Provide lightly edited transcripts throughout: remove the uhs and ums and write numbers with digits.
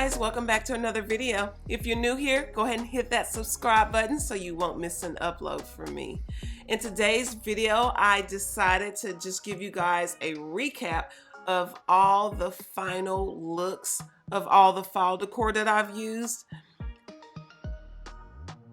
guys, welcome back to another video. If you're new here, go ahead and hit that subscribe button so you won't miss an upload from me. In today's video, I decided to just give you guys a recap of all the final looks of all the fall decor that I've used.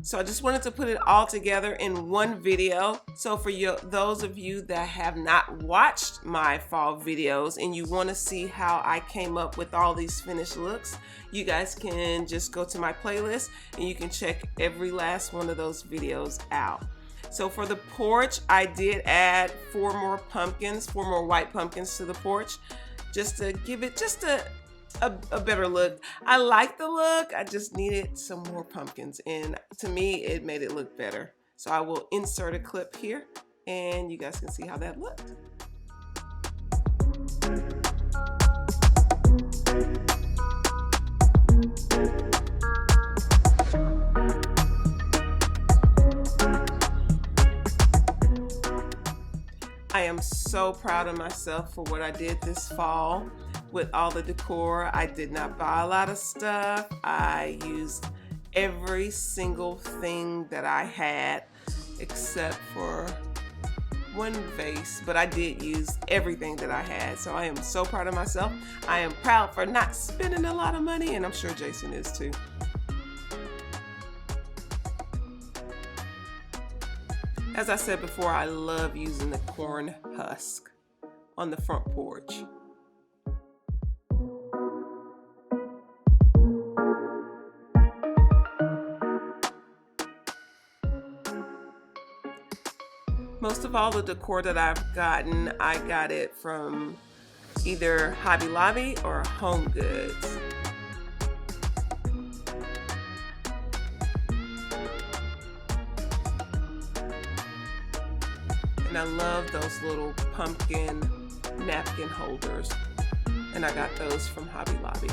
So I just wanted to put it all together in one video. So for those of you that have not watched my fall videos and you want to see how I came up with all these finished looks, you guys can just go to my playlist and you can check every last one of those videos out. So for the porch, I did add four more white pumpkins to the porch, just to give it just a better look. I like the look, I just needed some more pumpkins, and to me it made it look better. So I will insert a clip here and you guys can see how that looked. I am so proud of myself for what I did this fall with all the decor. I did not buy a lot of stuff. I used every single thing that I had except for one vase, but I did use everything that I had. So I am so proud of myself. I am proud for not spending a lot of money, and I'm sure Jason is too. As I said before, I love using the corn husk on the front porch. Most of all the decor that I've gotten, I got it from either Hobby Lobby or Home Goods. And I love those little pumpkin napkin holders, and I got those from Hobby Lobby.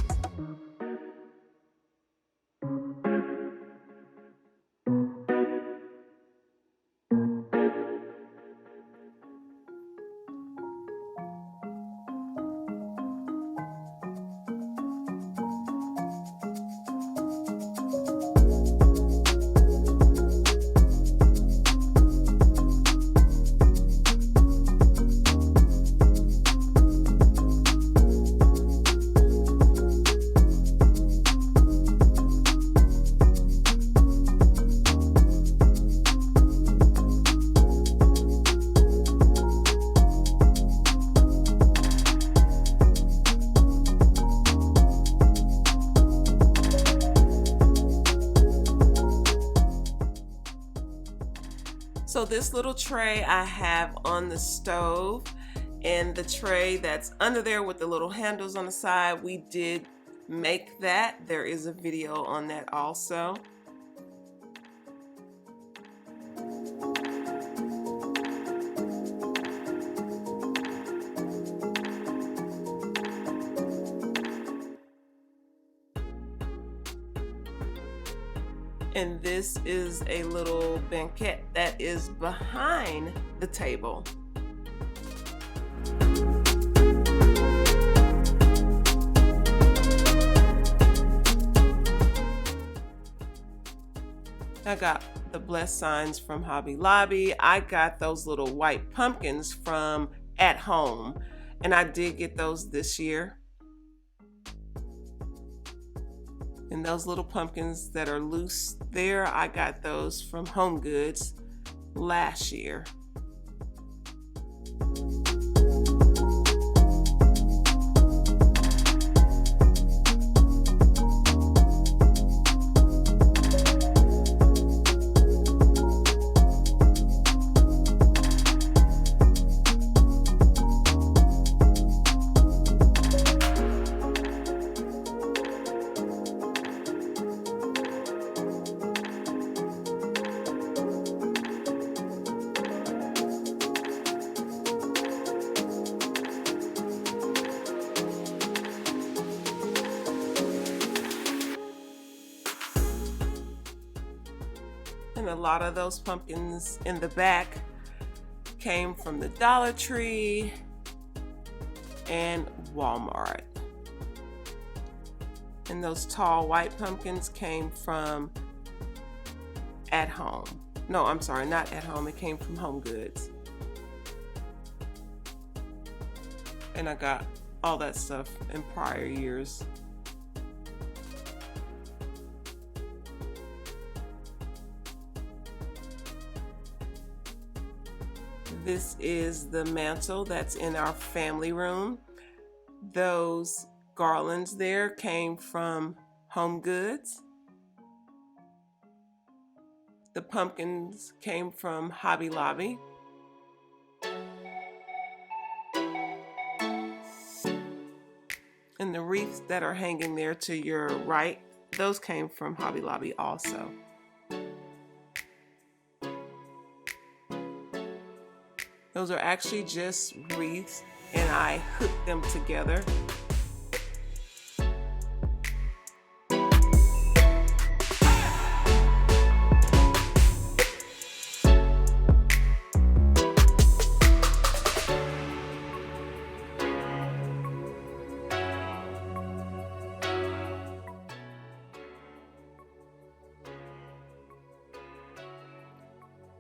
So this little tray I have on the stove, and the tray that's under there with the little handles on the side, we did make that. There is a video on that also. And this is a little banquette that is behind the table. I got the blessed signs from Hobby Lobby. I got those little white pumpkins from At Home, and I did get those this year. And those little pumpkins that are loose there, I got those from Home Goods last year. And a lot of those pumpkins in the back came from the Dollar Tree and Walmart. And those tall white pumpkins came from At Home. No, I'm sorry, not At Home. It came from Home Goods. And I got all that stuff in prior years. This is the mantle that's in our family room. Those garlands there came from Home Goods. The pumpkins came from Hobby Lobby. And the wreaths that are hanging there to your right, those came from Hobby Lobby also. Those are actually just wreaths, and I hooked them together.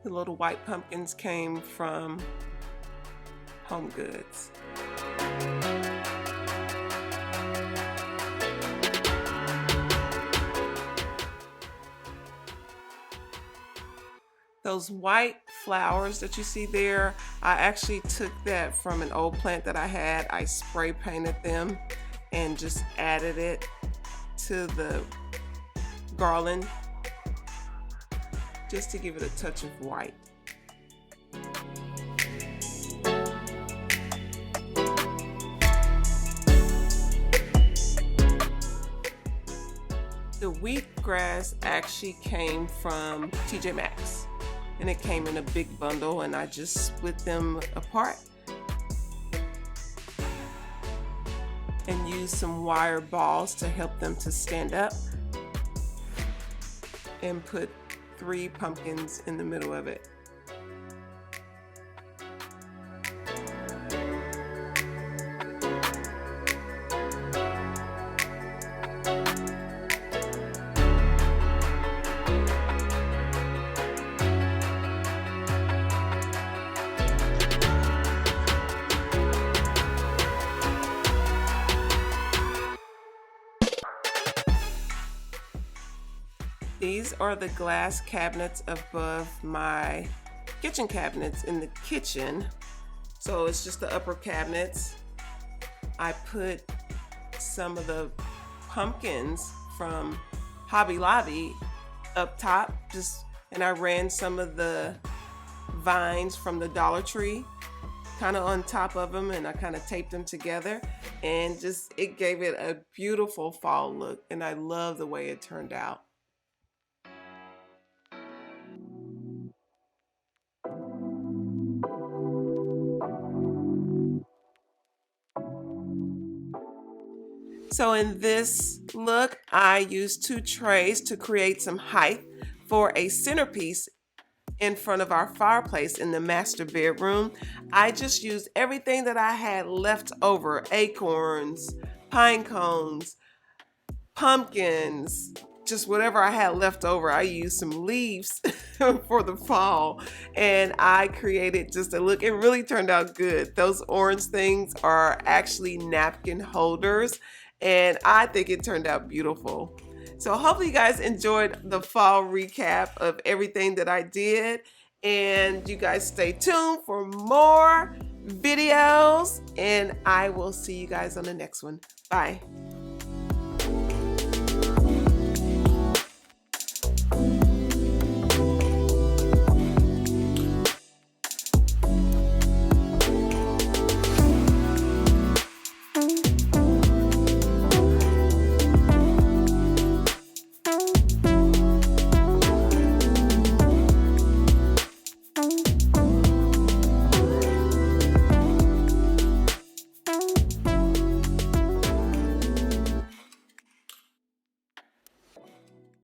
The little white pumpkins came from Home Goods. Those white flowers that you see there, I actually took that from an old plant that I had. I spray painted them and just added it to the garland just to give it a touch of white. The wheatgrass actually came from TJ Maxx, and it came in a big bundle, and I just split them apart and used some wire balls to help them to stand up, and put 3 pumpkins in the middle of it. These are the glass cabinets above my kitchen cabinets in the kitchen. So it's just the upper cabinets. I put some of the pumpkins from Hobby Lobby up top, and I ran some of the vines from the Dollar Tree kind of on top of them, and I kind of taped them together, and it gave it a beautiful fall look, and I love the way it turned out. So in this look, I used 2 trays to create some height for a centerpiece in front of our fireplace in the master bedroom. I just used everything that I had left over: acorns, pine cones, pumpkins, just whatever I had left over. I used some leaves for the fall, and I created just a look. It really turned out good. Those orange things are actually napkin holders, and I think it turned out beautiful. So hopefully you guys enjoyed the fall recap of everything that I did, and you guys stay tuned for more videos, and I will see you guys on the next one. Bye.